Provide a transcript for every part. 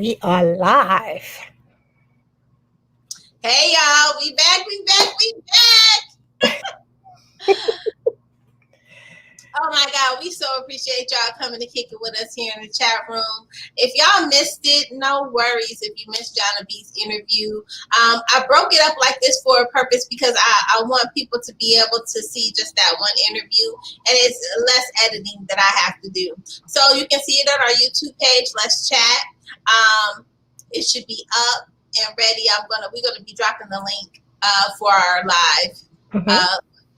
We are live. Hey y'all, we back. Oh my God, we so appreciate y'all coming to kick it with us here in the chat room. If y'all missed it, no worries if you missed Jonna B's interview. I broke it up like this for a purpose because I want people to be able to see just that one interview, and it's less editing that I have to do. So you can see it on our YouTube page. Let's chat. It should be up and ready. We're gonna be dropping the link for our live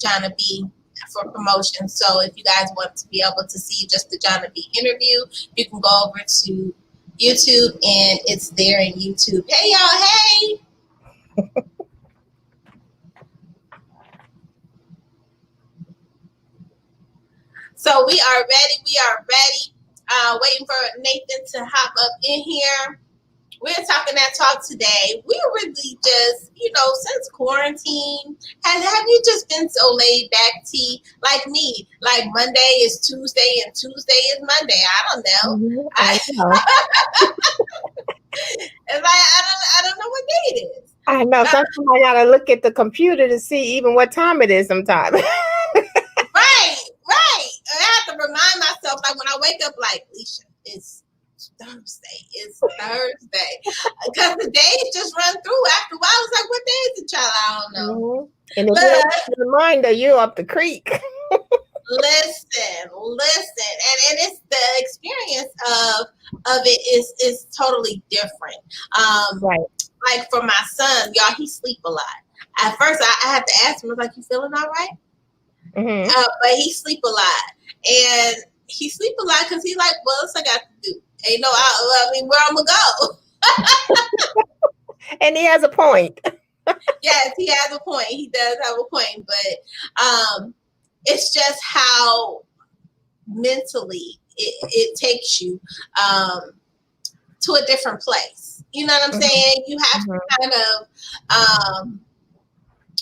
Jonna B for promotion. So if you guys want to be able to see just the Jonna B interview, you can go over to YouTube and it's there in YouTube. Hey y'all, hey! So we are ready. Waiting for Nathan to hop up in here. We're talking that talk today. We're really just, since quarantine, have you just been so laid back, T? Like me, like Monday is Tuesday and Tuesday is Monday. I don't know. I know. It's like I don't know what day it is. I know. Sometimes I gotta look at the computer to see even what time it is sometimes. Right. I have to remind myself, like when I wake up, like, Lissha, it's Thursday. Because the days just run through. After a while, it's like, what day is it, child? I don't know. And if you're a reminder, you're up the creek. Listen. And it's the experience of it is totally different. Right. Like for my son, y'all, he sleep a lot. At first, I had to ask him, I was like, you feeling all right? Mm-hmm. But he sleep a lot. And he sleep a lot because he's like, well, what's I got to do? Ain't no, where I'm going to go. And he has a point. Yes, he has a point. He does have a point. But it's just how mentally it takes you to a different place. You know what I'm saying? You have to kind of,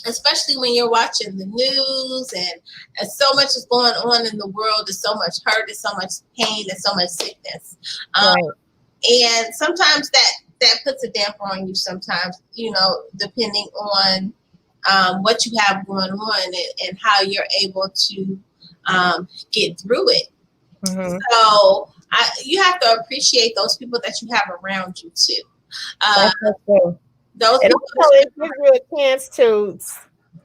especially when you're watching the news and so much is going on in the world. There's so much hurt, there's so much pain, there's so much sickness. Right. And sometimes that puts a damper on you sometimes, depending on what you have going on and how you're able to get through it. Mm-hmm. So you have to appreciate those people that you have around you too. That's true. It gives you a chance to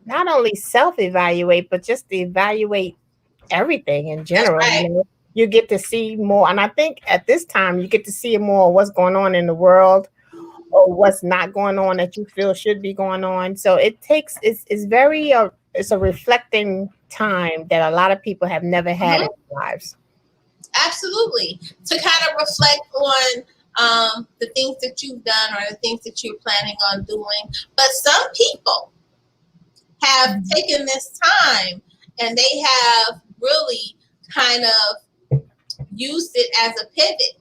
not only self-evaluate, but just evaluate everything in general. Right. You get to see more. And I think at this time, you get to see more of what's going on in the world or what's not going on that you feel should be going on. So it's a reflecting time that a lot of people have never had in their lives. Absolutely. To kind of reflect on the things that you've done or the things that you're planning on doing. But some people have taken this time and they have really kind of used it as a pivot.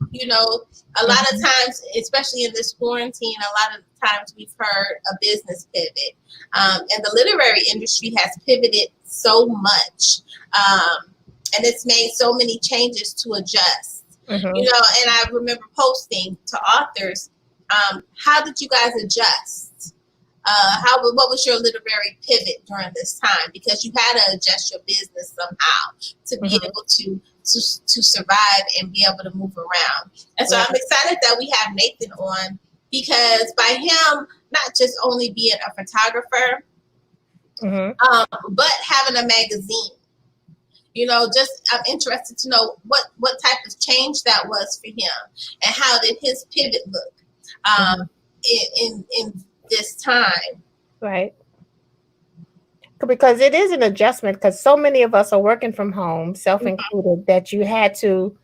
A lot of times, especially in this quarantine, a lot of times we've heard a business pivot. And the literary industry has pivoted so much. And it's made so many changes to adjust. And I remember posting to authors, how did you guys adjust? What was your literary pivot during this time? Because you had to adjust your business somehow to be able to survive and be able to move around. And so I'm excited that we have Nathan on, because by him not just only being a photographer, but having a magazine. I'm interested to know what type of change that was for him and how did his pivot look in this time. Right. Because it is an adjustment, because so many of us are working from home, self-included, that you had to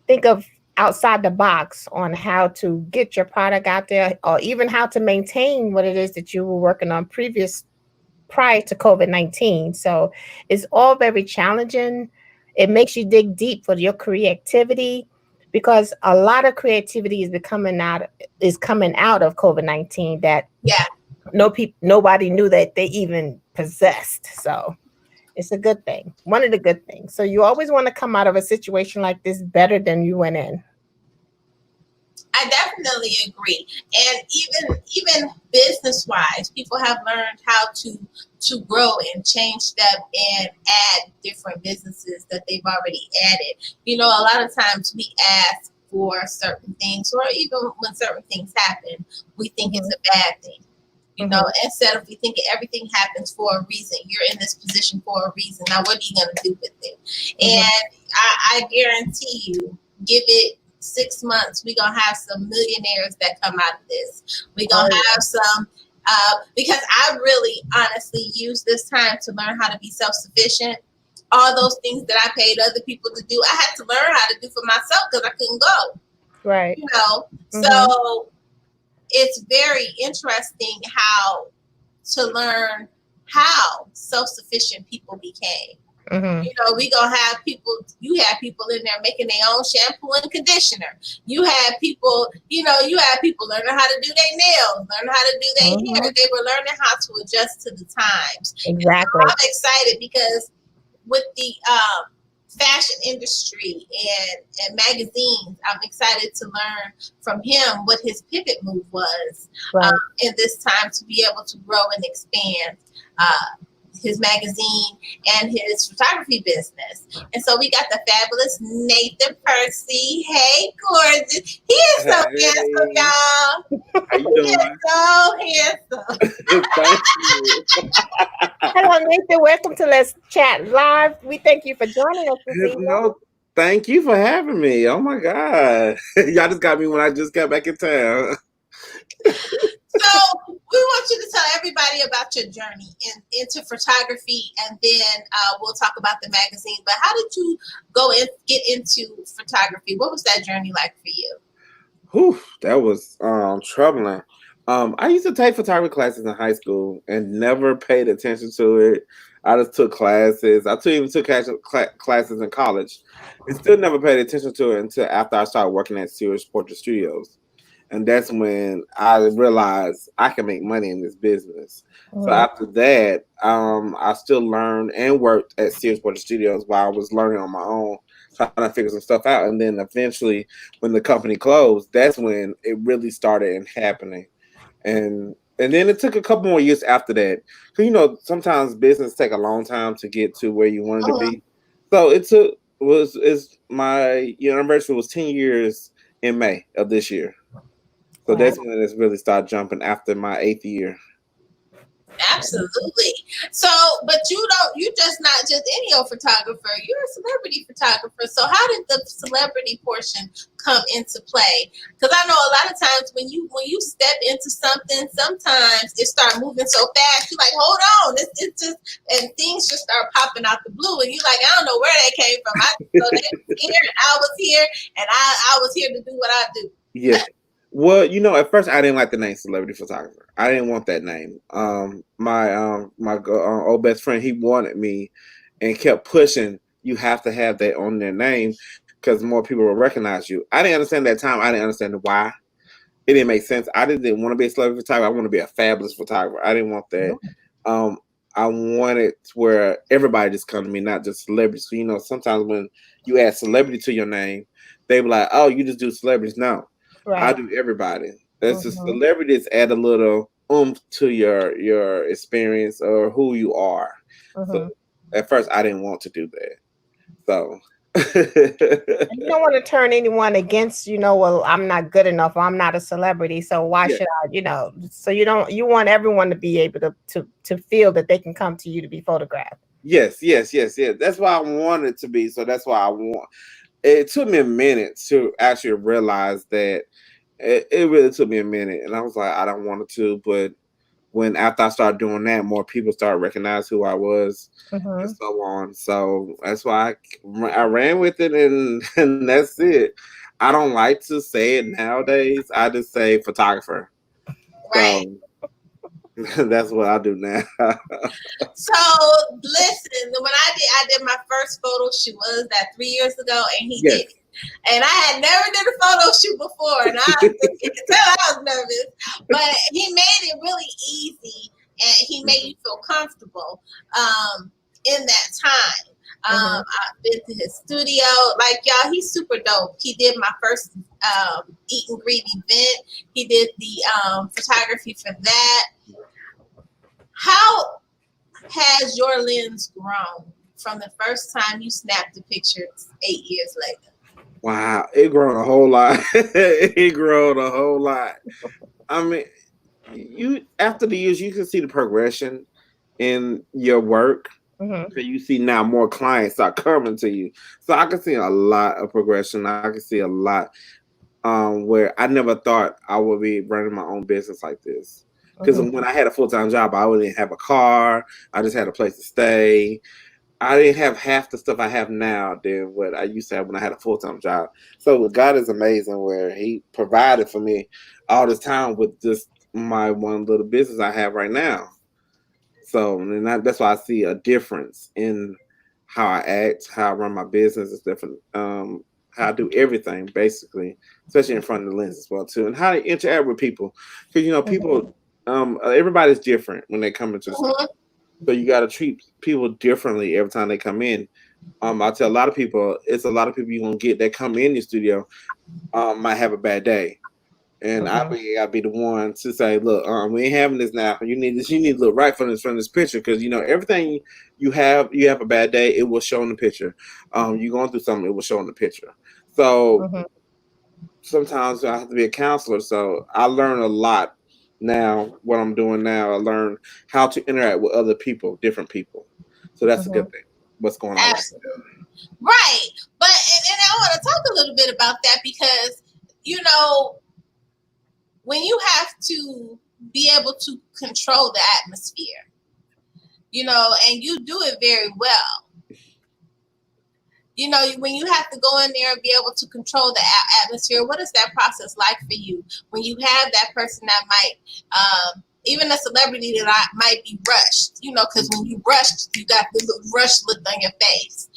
think of outside the box on how to get your product out there, or even how to maintain what it is that you were working on prior to COVID-19. So it's all very challenging. It makes you dig deep for your creativity, because a lot of creativity is coming out of COVID-19 that nobody knew that they even possessed. So it's a good thing. One of the good things. So you always want to come out of a situation like this better than you went in. I definitely agree. And even business wise, people have learned how to grow and change step and add different businesses that they've already added. You know, a lot of times we ask for certain things, or even when certain things happen, we think it's a bad thing. You know, instead of we think everything happens for a reason. You're in this position for a reason. Now, what are you going to do with it? And I guarantee you, give it 6 months, we're going to have some millionaires that come out of this. We're going to have some, because I really honestly use this time to learn how to be self-sufficient. All those things that I paid other people to do, I had to learn how to do for myself because I couldn't go. Right. You know, so it's very interesting how to learn how self-sufficient people became. You know, we gonna have people. You have people in there making their own shampoo and conditioner. You have people, you have people learning how to do their nails, learning how to do their hair. They were learning how to adjust to the times. Exactly. And so I'm excited because with the fashion industry and magazines, I'm excited to learn from him what his pivot move was in this time to be able to grow and expand his magazine and his photography business. And so we got the fabulous Nathan Percy. Hey, gorgeous. He is so handsome, y'all. How you doing? So handsome. Thank you. Hello, Nathan. Welcome to Let's Chat Live. We thank you for joining us this evening. No, thank you for having me. Oh my God. Y'all just got me when I just got back in town. So we want you to tell everybody about your journey into photography, and then we'll talk about the magazine. But how did you go and get into photography? What was that journey like for you? Whew, that was troubling. I used to take photography classes in high school and never paid attention to it. I just took classes. Even took classes in college and still never paid attention to it until after I started working at Serious Portrait Studios. And that's when I realized I can make money in this business. So after that, I still learned and worked at Serious Portrait Studios while I was learning on my own, trying to figure some stuff out. And then eventually, when the company closed, that's when it really started happening. And then it took a couple more years after that. Because, sometimes business take a long time to get to where you wanted to be. So my anniversary was 10 years in May of this year. So that's when it's really started jumping after my 8th year. Absolutely. So, but you're just not just any old photographer. You're a celebrity photographer. So how did the celebrity portion come into play? Because I know a lot of times when you step into something, sometimes it starts moving so fast. You're like, hold on, it's just, and things just start popping out the blue, and you're like, I don't know where they came from. So they was here, and I was here, and I was here to do what I do. Yeah. Well, at first I didn't like the name celebrity photographer. I didn't want that name. My old best friend, he wanted me and kept pushing. You have to have that on their name because more people will recognize you. I didn't understand that time. I didn't understand why. It didn't make sense. I didn't want to be a celebrity photographer. I want to be a fabulous photographer. I didn't want that. I wanted where everybody just come to me, not just celebrities. So, sometimes when you add celebrity to your name, they be like, "Oh, you just do celebrities." No. I do everybody. That's just celebrities add a little oomph to your experience or who you are. So at first I didn't want to do that. So you don't want to turn anyone against, well, I'm not good enough, or I'm not a celebrity, so why should I, so you want everyone to be able to feel that they can come to you to be photographed. Yes. That's why I want it to be. So that's why I want. It took me a minute to actually realize that. It really took me a minute, and I was like, I don't want it to, but after I started doing that, more people started recognizing who I was, and so on. So that's why I ran with it, and that's it. I don't like to say it nowadays. I just say photographer. Right. So that's what I do now. So listen, when I did my first photo shoot, was that 3 years ago, and he did it. And I had never did a photo shoot before, and you can tell I was nervous. But he made it really easy, and he made you feel comfortable in that time. I've been to his studio. Like, y'all, he's super dope. He did my first eat and greet event. He did the photography for that. How has your lens grown from the first time you snapped the pictures 8 years later? Wow, it grown a whole lot. It grown a whole lot. I mean, you after the years, you can see the progression in your work. So you see now more clients are coming to you. So I can see a lot of progression. I can see a lot where I never thought I would be running my own business like this. Because when I had a full-time job, I didn't have a car. I just had a place to stay. I didn't have half the stuff I have now than what I used to have when I had a full-time job. So God is amazing where he provided for me all this time with just my one little business I have right now. So and that's why I see a difference in how I act, how I run my business. It's different. How I do everything basically, especially in front of the lens as well too, and how to interact with people. Because people, everybody's different when they come into the studio. So you got to treat people differently every time they come in. I tell a lot of people, it's a lot of people you're gonna get that come in your studio might have a bad day. And I be the one to say, look, we ain't having this now. You need to look right from this picture because everything you have a bad day, it will show in the picture. You going through something, it will show in the picture. So sometimes I have to be a counselor. So I learn a lot now. What I'm doing now, I learn how to interact with other people, different people. So that's a good thing. What's going on? Absolutely. Right. But and I want to talk a little bit about that because when you have to be able to control the atmosphere, and you do it very well. When you have to go in there and be able to control the atmosphere, what is that process like for you? When you have that person that might, even a celebrity that might be rushed, because when you rushed, you got the rush look on your face.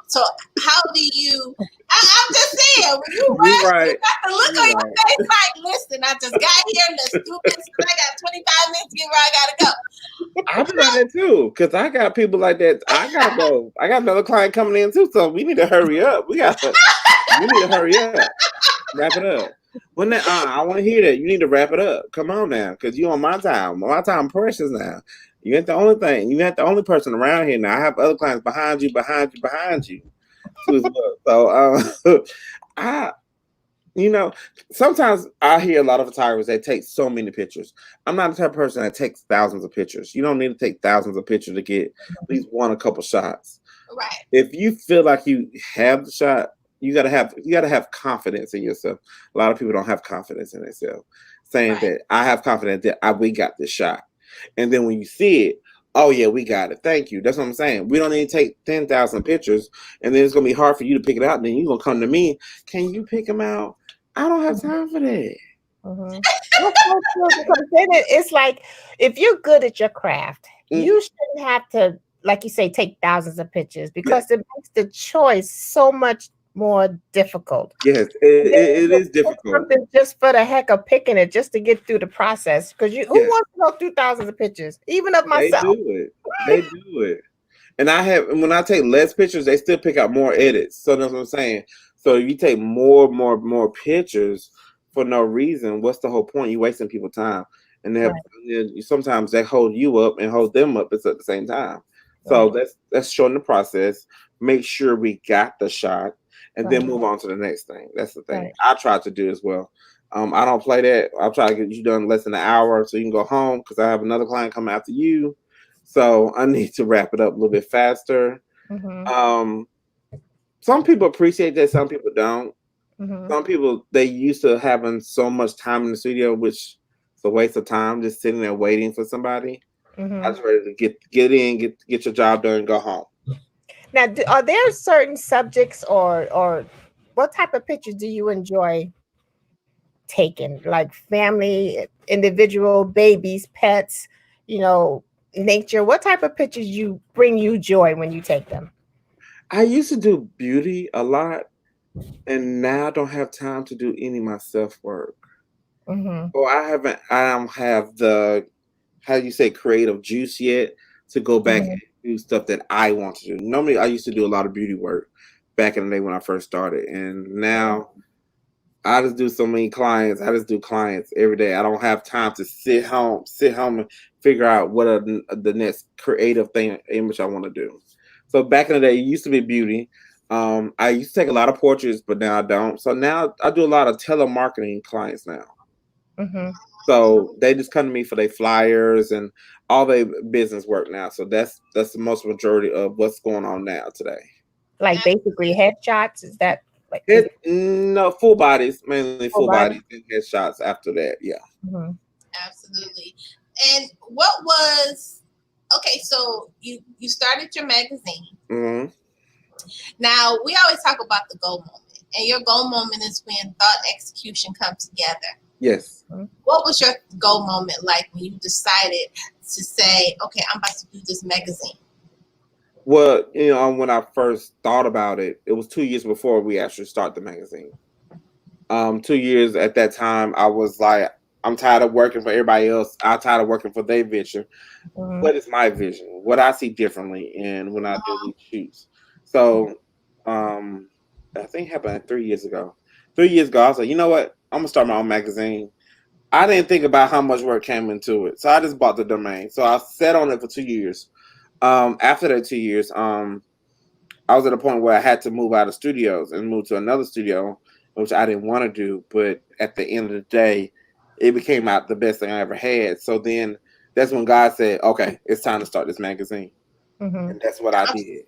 So how do you? I'm just saying, when you rush, right. you got the look on your face. Like, listen, I just got here in the stupid. I got 25 minutes to get where I gotta go. I'm doing that too, because I got people like that. I gotta go. I got another client coming in too, so we need to hurry up. We need to hurry up. Wrap it up. When that, I want to hear that. You need to wrap it up. Come on now, because you on my time. My time precious now. You ain't the only thing. You ain't the only person around here now. I have other clients behind you. So I sometimes I hear a lot of photographers that take so many pictures. I'm not the type of person that takes thousands of pictures. You don't need to take thousands of pictures to get at least a couple shots. Right. If you feel like you have the shot, you gotta have confidence in yourself. A lot of people don't have confidence in themselves, saying that I have confidence that we got this shot. And then when you see it, oh yeah, we got it. Thank you. That's what I'm saying. We don't need to take 10,000 pictures, and then it's gonna be hard for you to pick it out. And then you're gonna come to me. Can you pick them out? I don't have time for that. Because then it's like if you're good at your craft, you shouldn't have to, like you say, take thousands of pictures because it makes the choice so much more difficult. Yes, it is difficult. Just for the heck of picking it, just to get through the process. Because who wants to go through thousands of pictures, even of myself? They do it. And when I take less pictures, they still pick out more edits. So that's what I'm saying. So if you take more pictures for no reason, what's the whole point? You're wasting people's time. And sometimes they hold you up and hold them up at the same time. So let's shorten the process. Make sure we got the shot, and then move on to the next thing. That's the thing I try to do as well. I don't play that. I'll try to get you done in less than an hour so you can go home because I have another client coming after you. So I need to wrap it up a little bit faster. Some people appreciate that. Some people don't. Some people, they used to having so much time in the studio, which is a waste of time just sitting there waiting for somebody. I just ready to get in, get your job done, and go home. Now, are there certain subjects or what type of pictures do you enjoy taking? Like family, individual, babies, pets, nature. What type of pictures bring you joy when you take them? I used to do beauty a lot, and now I don't have time to do any of my self work. Or I don't have the, how you say, creative juice yet to go back do stuff that I want to do. Normally, I used to do a lot of beauty work back in the day when I first started, and now I just do so many clients. I just do clients every day. I don't have time to sit home and figure out what are the next creative thing image I want to do. So back in the day, it used to be beauty. I used to take a lot of portraits, but now I don't. So now I do a lot of telemarketing clients now. Mm-hmm. So they just come to me for their flyers and all their business work now. So that's the most majority of what's going on now today. Like basically headshots. Is that like is it It no full bodies, mainly full full bodies body? and headshots after that. Yeah. Mm-hmm. Absolutely. And what was okay? So you started your magazine. Hmm. Now we always talk about the goal moment, and your goal moment is when thought and execution come together. Yes. What was your goal moment like when you decided to say, "Okay, I'm about to do this magazine"? Well, when I first thought about it, it was 2 years before we actually start the magazine. 2 years at that time, I was like, I'm tired of working for everybody else. I'm tired of working for their vision. Mm-hmm. What is my vision? What I see differently, and when I do these shoots. So, um, I think it happened like 3 years ago. 3 years ago, I was like, you know what? I'm gonna start my own magazine. I didn't think about how much work came into it, so I just bought the domain. So I sat on it for 2 years. After that 2 years, I was at a point where I had to move out of studios and move to another studio, which I didn't want to do. But at the end of the day, it became out the best thing I ever had. So then that's when God said, "Okay, it's time to start this magazine," Mm-hmm. and that's what I did.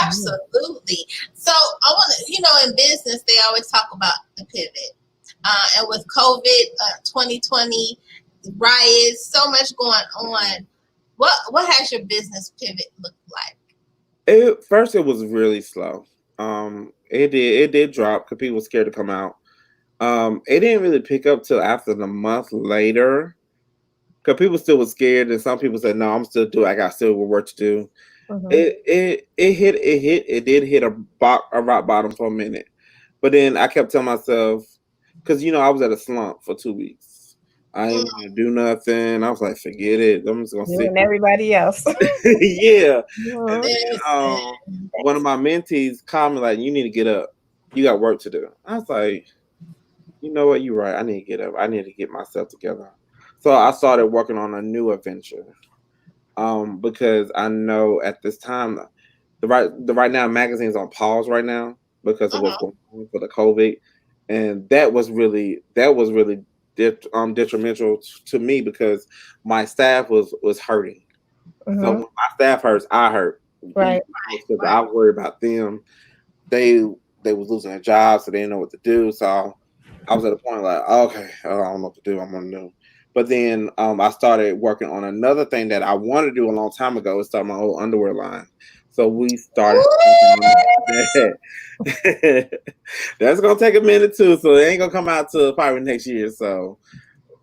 Absolutely. So I want to, in business, they always talk about the pivot. And with COVID, 2020, riots, so much going on. What has your business pivot looked like? First, it was really slow. It did drop because people were scared to come out. It didn't really pick up till after the month later because people still were scared, and some people said, "No, I'm still doing. I got still work to do." Mm-hmm. It did hit a rock bottom for a minute, but then I kept telling myself because I was at a slump for 2 weeks. I Mm, didn't want to do nothing. I was like, forget it. I'm just gonna You sit. and everybody else. Yeah, and Mhm. then listen, one of my mentees called me like, "You need to get up. You got work to do." I was like, "You know what? You're right. I need to get up. I need to get myself together." So I started working on a new adventure. Because I know at this time the right now magazine's on pause right now because of what's uh-huh. going on for the COVID, and that was really detrimental to me because my staff was hurting. So when Mhm. my staff hurts, I hurt. Right. Because Right. I worry about them. They they was losing their jobs, so they didn't know what to do. So I was at a point like, okay, I don't know what to do. I'm gonna do. But then I started working on another thing that I wanted to do a long time ago. Is start my whole underwear line. So we started working on that. That's gonna take a minute too. So it ain't gonna come out till probably next year. So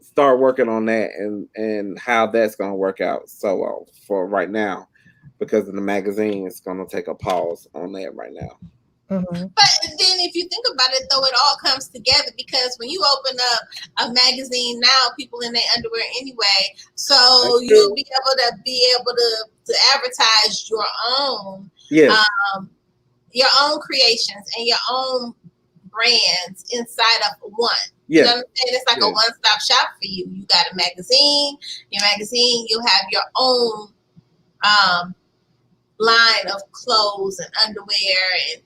start working on that and how that's gonna work out. So for right now, because of the magazine, it's gonna take a pause on that right now. Mhm. But then if you think about it, though, it all comes together because when you open up a magazine now, people in their underwear anyway, so That's you'll true. be able to advertise Yes. um, your own creations and your own brands inside of one. You know Yes. what I'm saying? It's like a Yes. one-stop shop for you. You got a magazine. Your magazine, you have your own um, line of clothes and underwear and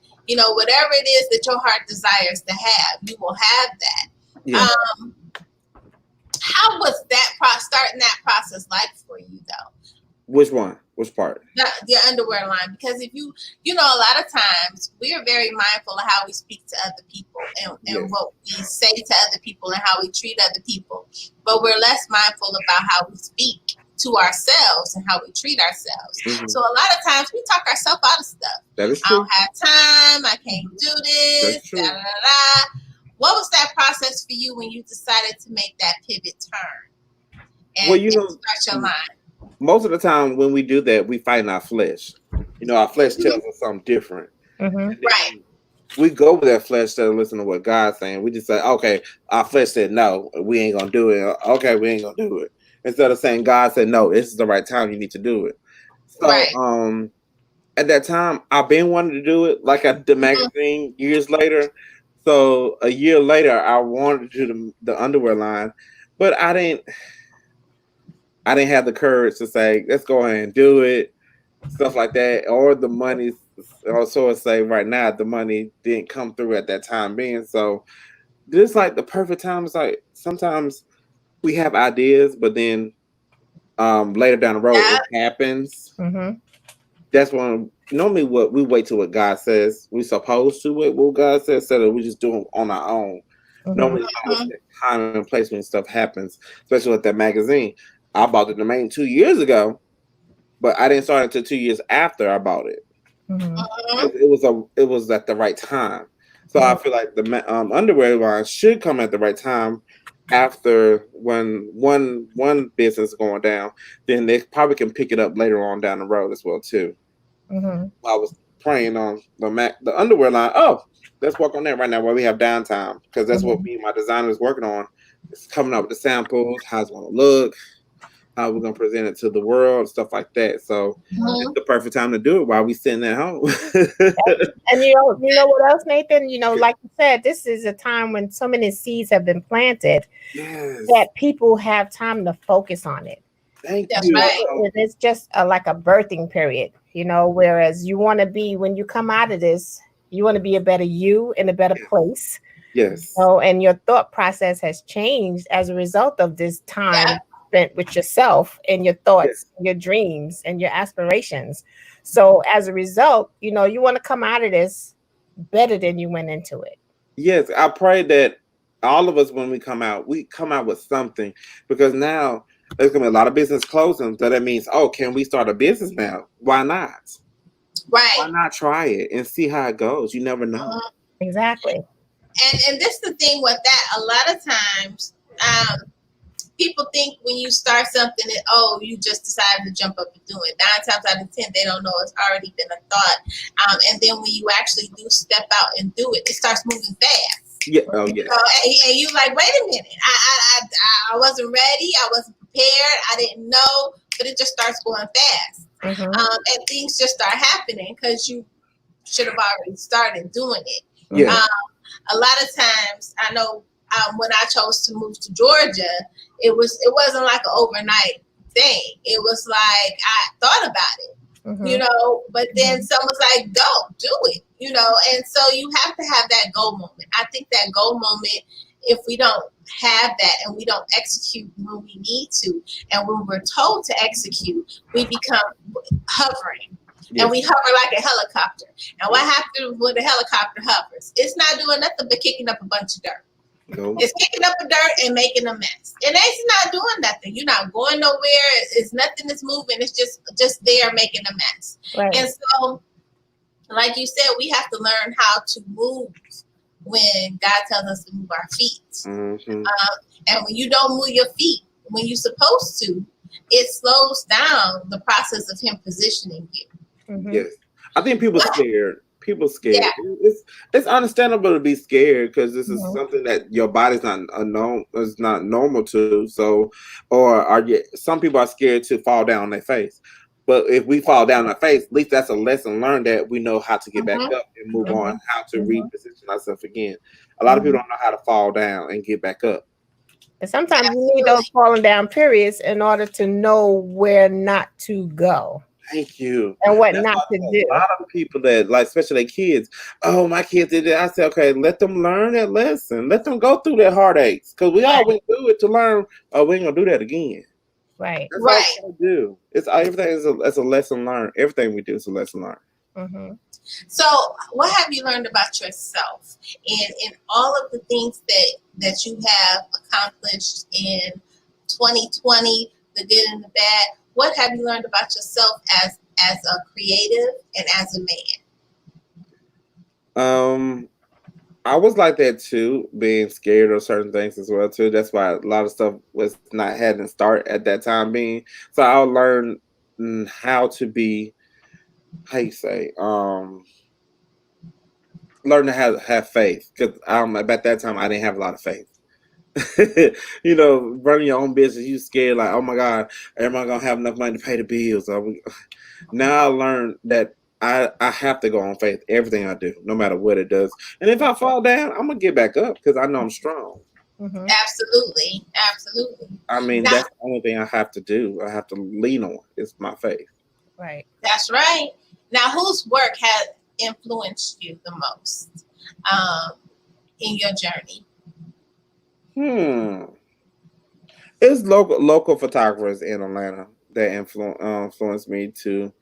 whatever it is that your heart desires to have, you will have that. Yeah. Um, how was that starting that process like for you though? Which one? Which part? Your underwear line, because if a lot of times we are very mindful of how we speak to other people and Yes. what we say to other people and how we treat other people, but we're less mindful about how we speak to ourselves and how we treat ourselves. Hmm. So a lot of times we talk ourselves out of stuff. That is I true. don't have time. I can't do That's this. Da, da, true. da, da. What was that process for you when you decided to make that pivot turn Well, and start your line? most of the time when we do that, we fight in our flesh. Our flesh tells us something different, Mhm. and Right. then we go with that flesh instead of listening to what God's saying. We just say, okay, our flesh said no, we ain't gonna do it. Okay, we ain't gonna do it. Instead of saying God said no, this is the right time, you need to do it. So Right. at that time I've been wanting to do it like I did the Mhm. magazine years later. So a year later I wanted to do the underwear line, but I didn't have the courage to say, let's go ahead and do it, stuff like that, or the money. Or so I say right now, the money didn't come through at that time being. So this like the perfect time. It's like sometimes we have ideas, but then later down the road Yeah. it happens. Mm-hmm. That's when normally what we wait till what God says we supposed to wait what God says, instead of we just do it on our own. Mm-hmm. Normally it's always Mhm. that time and place when stuff happens, especially with that magazine. I bought the domain 2 years ago, but I didn't start until 2 years after I bought it. Mm-hmm. Mhm. It was at the right time. So I Mm-hmm. feel like the underwear line should come at the right time after when one business is going down, then they probably can pick it up later on down the road as well too. Mm-hmm. I was praying on the underwear line. Oh, let's work on that right now while we have downtime, because that's what Mm-hmm. me and my designer is working on. It's coming up with the samples, how it's going to look, how we're gonna present it to the world, stuff like that. So it's Mhm. the perfect time to do it while we sitting at home. And you know what else, Nathan? You know, like you said, this is a time when so many seeds have been planted Yes, that people have time to focus on it. thank That's you. right. It's just like a birthing period, you know, whereas you want to be, when you come out of this, you want to be a better you in a better Yes, place. yes, Oh, and your thought process has changed as a result of this Yeah. time spent with yourself and your yes. thoughts, your dreams, and your aspirations. So as a result, you know, you want to come out of this better than you went into it. Yes, I pray that all of us, when we come out with something, because now there's gonna be a lot of business closing. So that means, oh, can we start a business now? Why not? Why Right. not try it and see how it goes? You never know. Mhm. Exactly. And this the thing with that. A lot of times, people think when you start something that, oh, you just decided to jump up and do it. 9 times out of 10, they don't know it's already been a thought. And then when you actually do step out and do it, it starts moving fast. Yeah. Oh, yes. And you like, wait a minute, I wasn't ready, I wasn't prepared, I didn't know, but it just starts going fast. Mm-hmm. And things just start happening because you should have already started doing it. Mm-hmm. Yes. Um, a lot of times, I know when I chose to move to Georgia, it wasn't like an overnight thing. It was like I thought about it, Mm-hmm. but then someone's like, go do it, and so you have to have that go moment. I think that go moment, if we don't have that and we don't execute when we need to and when we're told to execute, we become hovering, and Yes. we hover like a helicopter. And what happens when the helicopter hovers? It's not doing nothing but kicking up a bunch of dirt. No. It's kicking up the dirt and making a mess. And it's not doing nothing. You're not going nowhere. It's nothing that's moving. It's just there making a mess. Right. And so, like you said, we have to learn how to move when God tells us to move our feet. Mm-hmm. And when you don't move your feet when you're supposed to, it slows down the process of Him positioning you. Mm-hmm. Yes, I think people What? scared. People Yeah. scared. It's understandable to be scared because this is Mm-hmm. something that your body's not is not normal to. So, or are you? Some people are scared to fall down on their face. But if we fall down on our face, at least that's a lesson learned that we know how to get back Mm-hmm. up and move on, Mm-hmm. how to Mm-hmm. reposition ourselves again. A lot of Mm-hmm. people don't know how to fall down and get back up. And sometimes you need those Absolutely. falling down periods in order to know where not to go Thank you. and what That's not why to there's a do. lot of people that, like, especially their kids. Oh, my kids did it. I said, okay, let them learn that lesson. Let them go through their heartaches, because we Right. all went through it to learn. Oh, we ain't gonna do that again. Right. That's all Right. we gotta do. It's everything is a lesson learned. Everything we do is a lesson learned. Mm-hmm. So, what have you learned about yourself in all of the things that you have accomplished in 2020, the good and the bad? What have you learned about yourself as a creative and as a man? Um, I was like that too, being scared of certain things as well too. That's why a lot of stuff was not hadn't start at that time being. So I'll learn how to be, how you say, learn to have faith, because at that time I didn't have a lot of faith. running your own business, you scared like, oh my God, am I gonna have enough money to pay the bills? Now I learned that I have to go on faith everything I do, no matter what it does. And if I fall down, I'm gonna get back up because I know I'm strong. Mm-hmm. Absolutely, absolutely. I mean, Now, that's the only thing I have to do. I have to lean on. It's my faith. Right. that's right. Now, whose work has influenced you the most in your journey? Hmm. It's local photographers in Atlanta that influenced me to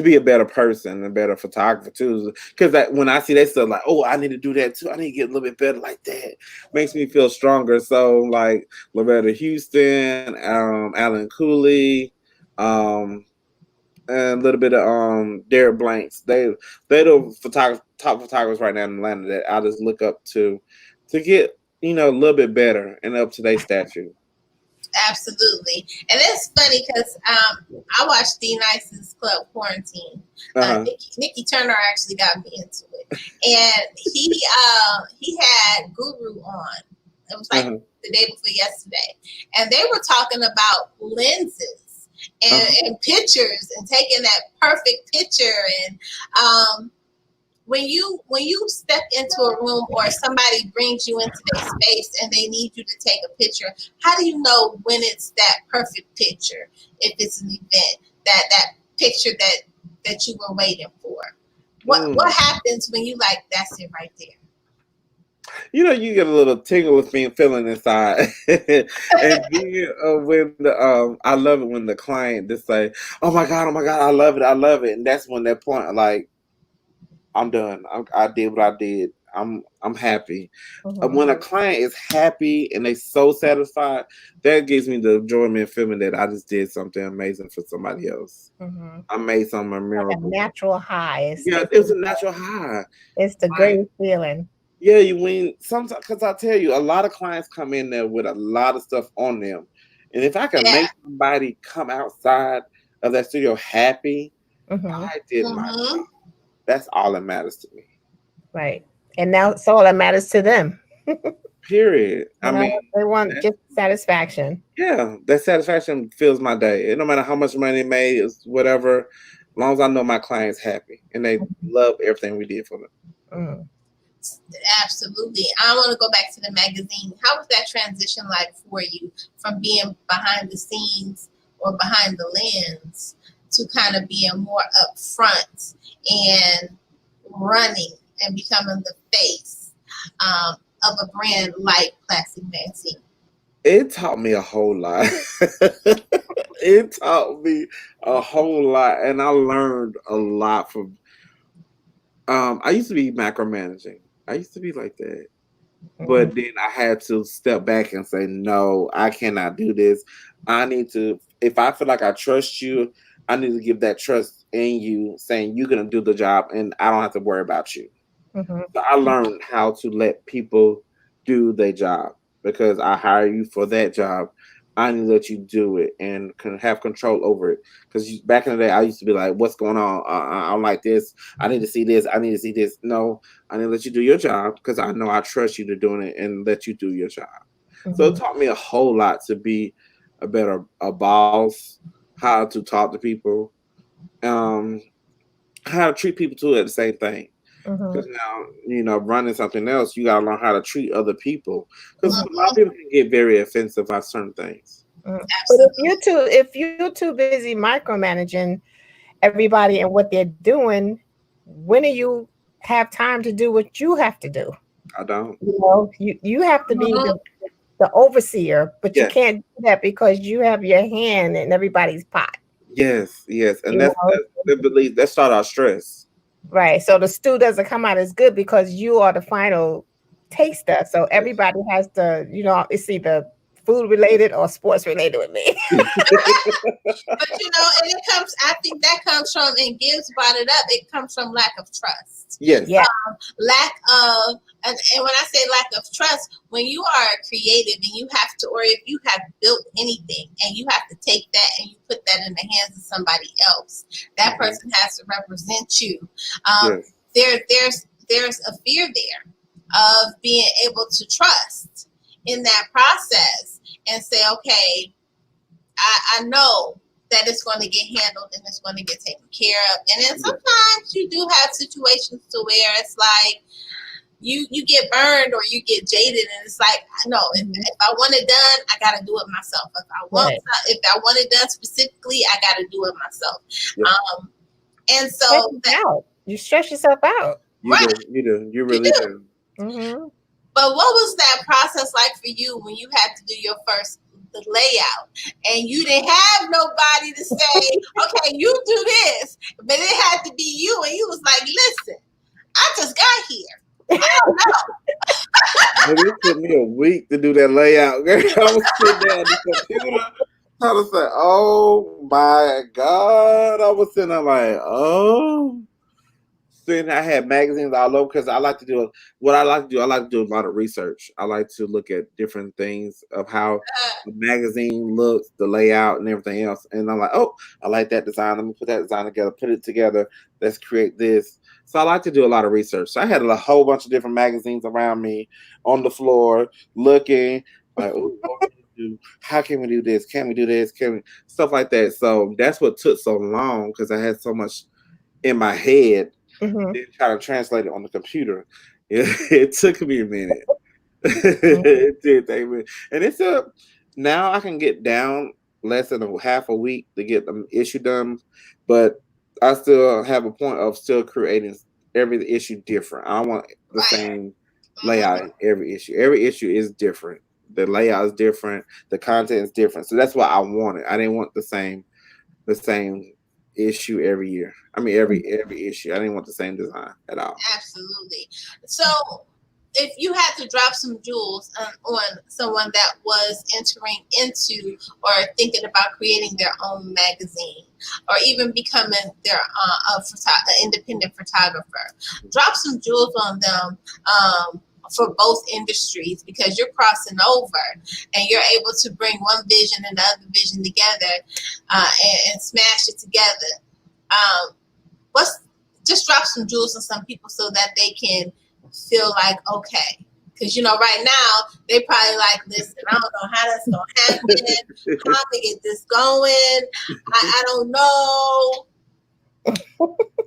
be a better person, a better photographer too. Because that when I see that stuff, like, oh, I need to do that too. I need to get a little bit better like that. Makes me feel stronger. So like Loretta Houston, Alan Cooley, um, and a little bit of Derek Blanks. They the top photographers right now in Atlanta that I just look up to get a little bit better and up to their statue. Absolutely. And it's funny because I watched D Nice's Club Quarantine. Uh-huh. Nikki Turner actually got me into it. And he had Guru on. It was like Uh-huh. the day before yesterday. And they were talking about lenses and pictures and taking that perfect picture. And when you step into a room or somebody brings you into their space and they need you to take a picture, how do you know when it's that perfect picture? If it's an event, that picture that you were waiting for, what happens when you like that's it right there? You get a little tingle of being feeling inside, and then when I love it when the client just say, oh my God, I love it," and that's when that point, like, I'm done. I did what I did. I'm happy. Mm-hmm. When a client is happy and they so satisfied, that gives me the enjoyment feeling that I just did something amazing for somebody else. Mm-hmm. I made something Like a memorable. natural high. Yeah, it was a natural high. It's the Like, greatest feeling. yeah, you win sometimes because I tell you, a lot of clients come in there with a lot of stuff on them, and if I can Yeah. make somebody come outside of that studio happy, Mm-hmm. I did my Mm-hmm. job. That's all that matters to me. Right. And now it's all that matters to them. Period. I mean, They want that, just satisfaction. yeah, that satisfaction fills my day. And no matter how much money they made, is whatever, as long as I know my client's happy and they love everything we did for them. Mm. Absolutely. I want to go back to the magazine. How was that transition like for you from being behind the scenes or behind the lens to kind of being more upfront and running and becoming the face of a brand like Plastiq Magazine? It taught me a whole lot. It taught me a whole lot, and I learned a lot from. I used to be macromanaging. I used to be like that. Mm-hmm. But then I had to step back and say, no, I cannot do this. I need to, if I feel like I trust you, I need to give that trust in you, saying you're going to do the job and I don't have to worry about you. Mm-hmm. So I learned how to let people do their job because I hire you for that job. I need to let you do it and can have control over it. Because back in the day, I used to be like, "What's going on? I don't like this. I need to see this. I need to see this." No, I need to let you do your job because I know I trust you to doing it and let you do your job. So it Mm-hmm. taught me a whole lot to be a boss, how to talk to people, um, how to treat people too at the same thing. Mm-hmm. Because now, running something else, you got to learn how to treat other people. Because a lot of Mm-hmm. people can get very offensive by certain things. Mm. But Absolutely. if you're too busy micromanaging everybody and what they're doing, when do you have time to do what you have to do? I don't. You have to be Mm-hmm. the overseer, but you Yes, can't do that because you have your hand in everybody's pot. yes, and You that's know, that belief that start our stress. right? So the stew doesn't come out as good because you are the final taster. So Yes. everybody has to, it's either food related or sports related with me. But and I think that comes from, and Gibbs brought it up, it comes from lack of trust. Yes, Yeah. Lack of, and when I say lack of trust, when you are creative and you have to, or if you have built anything and you have to take that and you put that in the hands of somebody else, that person has to represent you. yes, There's a fear there of being able to trust. in that process and say, okay, I know that it's going to get handled and it's going to get taken care of. And then sometimes you do have situations to where it's like you get burned or you get jaded, and it's like, no, if I want it done, I got to do it myself. If I want it done specifically, I got to do it myself. And so you stress yourself out. You do. You really do. Mm-hmm. But what was that process like for you when you had to do your first layout and you didn't have nobody to say, okay, you do this, but it had to be you, and you was like, listen, I just got here. I don't know. It took me a week to do that layout. Girl, I was sitting there on the computer trying to say, oh my God. I was sitting there like, oh. Then I had magazines all over because I like to do I like to do a lot of research. I like to look at different things of how the magazine looks, the layout, and everything else. And I'm like, oh, I like that design. Let me put that design together, put it together. Let's create this. So I like to do a lot of research. So I had a whole bunch of different magazines around me on the floor, looking like, oh, how can we do this? Can we do this? Can we stuff like that? So that's what took so long because I had so much in my head. Mm-hmm. Then try to translate it on the computer. It took me a minute. It did take me, and it's now I can get down less than half a week to get the issue done, but I still have a point of still creating every issue different. I don't want the same layout in every issue. Every issue is different. The layout is different. The content is different. So that's what I wanted. I didn't want the same issue every year. I mean, every issue. I didn't want the same design at all. Absolutely. So, if you had to drop some jewels on someone that was entering into or thinking about creating their own magazine or even becoming their an independent photographer, drop some jewels on them for both industries, because you're crossing over and you're able to bring one vision and the other vision together and smash it together. Just drop some jewels on some people so that they can feel like, okay, because right now they probably like, listen, I don't know how that's gonna happen. How to get this going? I don't know.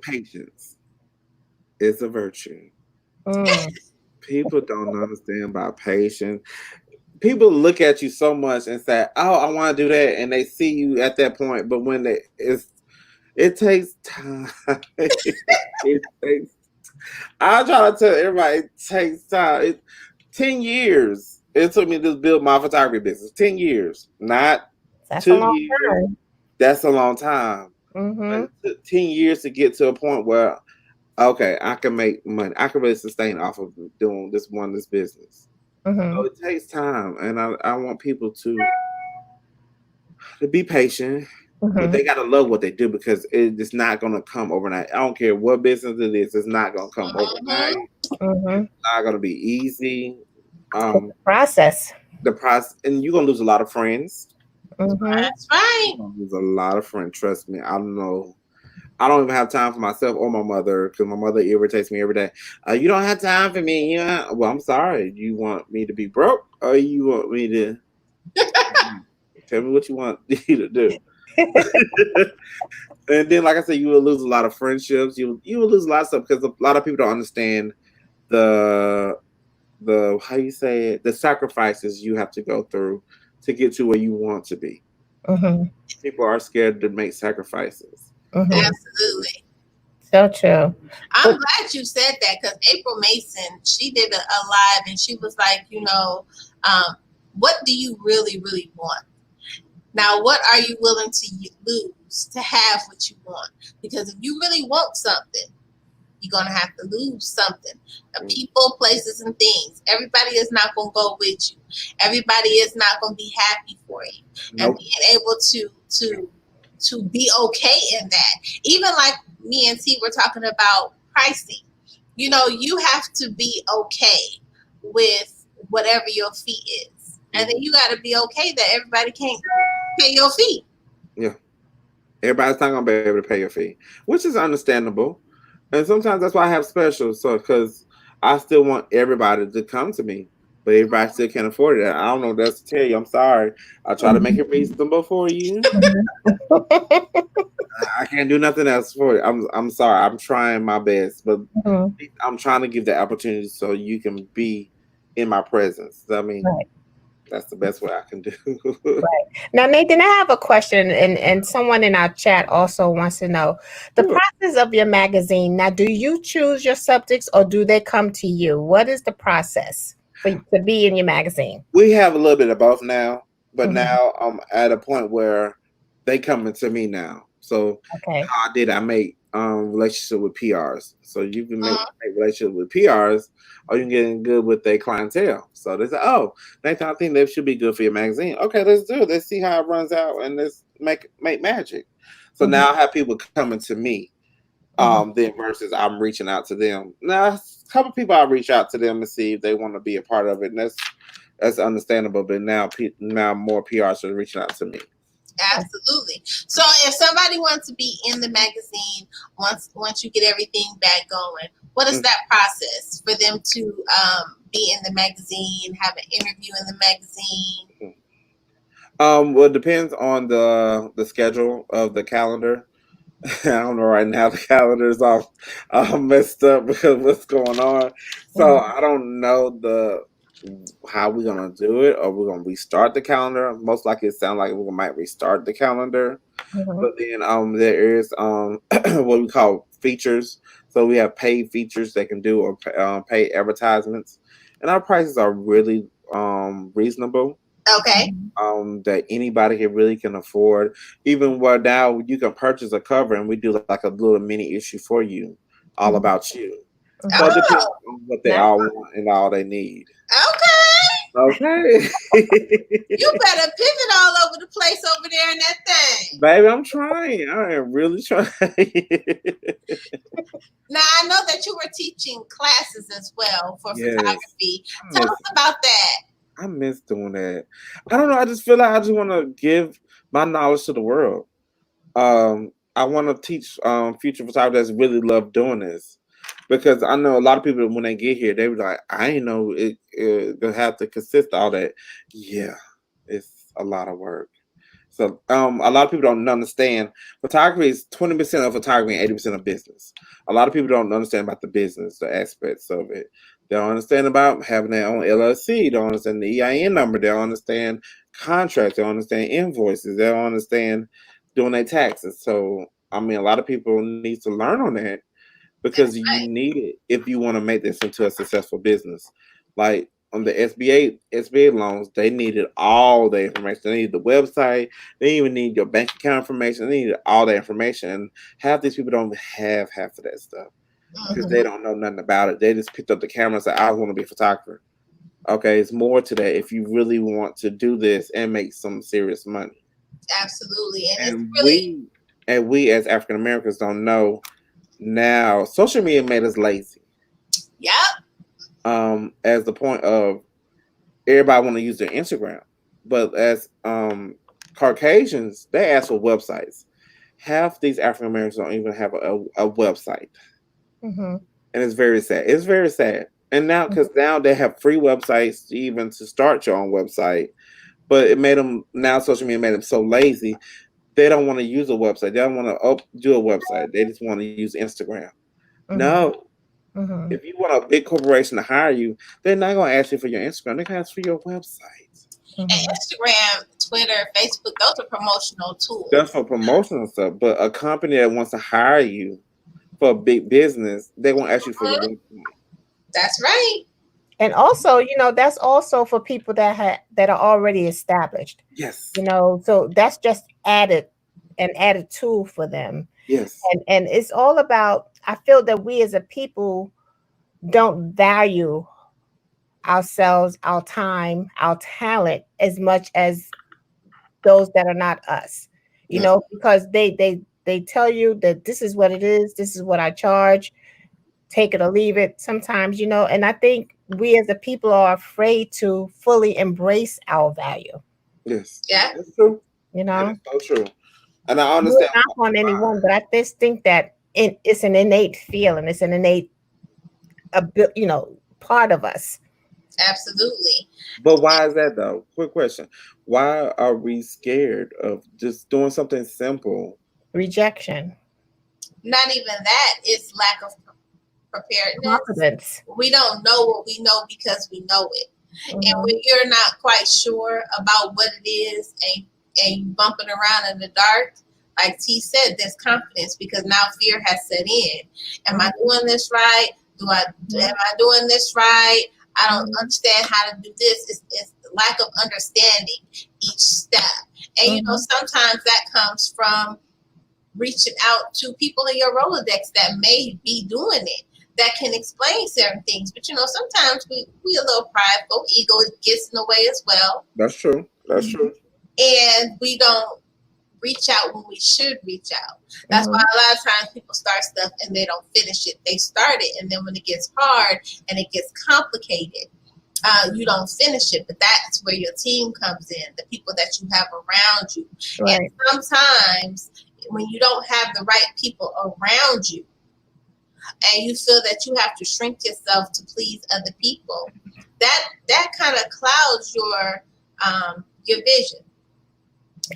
Patience is a virtue. People don't understand about patience. People look at you so much and say, "Oh, I want to do that," and they see you at that point. But when it takes time. I try to tell everybody it takes time. 10 years. It took me to build my photography business. 10 years, not That's 2 years. That's a long time. Mm-hmm. It took 10 years to get to a point where, okay, I can make money. I can really sustain off of doing this business. Mm-hmm. So it takes time, and I want people to be patient. Mm-hmm. But they gotta love what they do, because it's not gonna come overnight. I don't care what business it is; it's not gonna come overnight. Mm-hmm. It's not gonna be easy. The process, and you're gonna lose a lot of friends. Mm-hmm. That's right. You're gonna lose a lot of friends. Trust me. I don't know. I don't even have time for myself or my mother, because my mother irritates me every day. You don't have time for me. Yeah. Well, I'm sorry. You want me to be broke, or you want me to tell me what you want me to do? And then, like I said, you will lose a lot of friendships. You will lose a lot of stuff, because a lot of people don't understand the how you say it, the sacrifices you have to go through to get to where you want to be. Mm-hmm. People are scared to make sacrifices. Mm-hmm. Absolutely. So true. I'm glad you said that, because April Mason, she did a live and she was like, what do you really, really want? Now, what are you willing to lose to have what you want? Because if you really want something, you're going to have to lose something. People, places, and things. Everybody is not going to go with you. Everybody is not going to be happy for you. Nope. And being able to be okay in that. Even like me and T were talking about pricing. You have to be okay with whatever your fee is. And then you got to be okay that everybody can't pay your fee. Yeah. Everybody's not going to be able to pay your fee, which is understandable. And sometimes that's why I have specials. So, because I still want everybody to come to me. but everybody still can't afford it. I don't know what else to tell you. I'm sorry. I try to make it reasonable for you. I can't do nothing else for it. I'm sorry. I'm trying my best, but Mhm. I'm trying to give the opportunity so you can be in my presence. I mean, Right. that's the best way I can do. Right. Now, Nathan, I have a question, and someone in our chat also wants to know the Sure. process of your magazine. Now, do you choose your subjects or do they come to you? What is the process for to be in your magazine? We have a little bit of both now, but Mhm. now I'm at a point where they coming to me now. So Okay. how I did, I make relationship with PRs. So you can make, Mhm. make relationship with PRs, or you can get in good with their clientele. So they say, "Oh, Nathan, I think that should be good for your magazine." Okay, let's do it. Let's see how it runs out, and let's make magic. So Mhm. now I have people coming to me. Mhm. Then versus I'm reaching out to them. Now, a couple people I reach out to them and see if they want to be a part of it, and that's understandable. But now more PRs are reaching out to me. Absolutely. So if somebody wants to be in the magazine, once you get everything back going, what is that process for them to be in the magazine, have an interview in the magazine? Well, it depends on the schedule of the calendar. I don't know right now. The calendar is all messed up because of what's going on. So Mhm. I don't know the how we're gonna do it, or we're gonna restart the calendar. Most likely, it sounds like we might restart the calendar. Mhm. But then there is what we call features. So we have paid features they can do, or paid advertisements, and our prices are really reasonable, Okay. Mhm. that anybody can really can afford. Even where now you can purchase a cover and we do like a little mini issue for you, all Mhm. about you. So it Mhm. depends Oh, on what they Nice. all want and all they need. okay. Okay. You better pivot all over the place over there in that thing. Baby, I'm trying. I am really trying. Now I know that you were teaching classes as well for Yes. photography. I Tell miss us about that. I miss doing that. I don't know. I just feel like I just want to give my knowledge to the world. I want to teach future photographers that really love doing this, because I know a lot of people when they get here, they be like, "I ain't know they have to consist all that." Yeah, it's a lot of work. So a lot of people don't understand. Photography is 20% of photography and 80% of business. A lot of people don't understand about the business, the aspects of it. They don't understand about having their own LLC. They don't understand the EIN number. They don't understand contracts. They don't understand invoices. They don't understand doing their taxes. So I mean, a lot of people need to learn on that, because That's you right. need it if you want to make this into a successful business. Like on the SBA loans, they needed all the information. They needed the website. They even need your bank account information. They needed all the information. And half these people don't have half of that stuff because Mhm. they don't know nothing about it. They just picked up the camera and said, "I want to be a photographer." Okay, it's more to that if you really want to do this and make some serious money. Absolutely. And it's And really, we as African Americans don't know now. Social media made us lazy. yep. As the point of everybody want to use their Instagram, but as Caucasians, they ask for websites. Half these African Americans don't even have a website, Mhm. and it's very sad. It's very sad. And now, Mhm. because now they have free websites even to start your own website, but it made them now social media made them so lazy. They don't want to use a website. They don't want to do a website. They just want to use Instagram. Mhm. No, Mhm. if you want a big corporation to hire you, they're not going to ask you for your Instagram. They're going to ask for your website. And Mhm. Instagram, Twitter, Facebook, those are promotional tools. That's for promotional stuff. But a company that wants to hire you for a big business, they won't ask you for your Mhm. website. That's right. And also, that's also for people that are already established. Yes. So that's just an added tool for them. Yes. And it's all about, I feel that we as a people don't value ourselves, our time, our talent as much as those that are not us. Yeah. Because they tell you that this is what it is, this is what I charge, take it or leave it sometimes, and I think we as a people are afraid to fully embrace our value, Yes. Yeah. That's true. you That know. is so true. And I No understand knock on why. anyone, but I just think that it's an innate feeling, it's an innate part of us. Absolutely. But why is that though? Quick question. Why are we scared of just doing something simple? Rejection. Not even that, it's lack of preparedness. Confidence. We don't know what we know because we know it. And Mhm. when you're not quite sure about what it is and you bumping around in the dark, like T said, there's confidence because now fear has set in. Am I doing this right? Am I doing this right? I don't understand how to do this. It's lack of understanding each step. And you know, sometimes that comes from reaching out to people in your Rolodex that may be doing it, that can explain certain things. But you know, sometimes we a little prideful, ego gets in the way as well. That's true. That's true. And we don't reach out when we should reach out. That's why a lot of times people start stuff and they don't finish it. They start it, and then when it gets hard and it gets complicated, you don't finish it. But that's where your team comes in, the people that you have around you. Right. And sometimes when you don't have the right people around you and you feel that you have to shrink yourself to please other people, that kind of clouds your vision.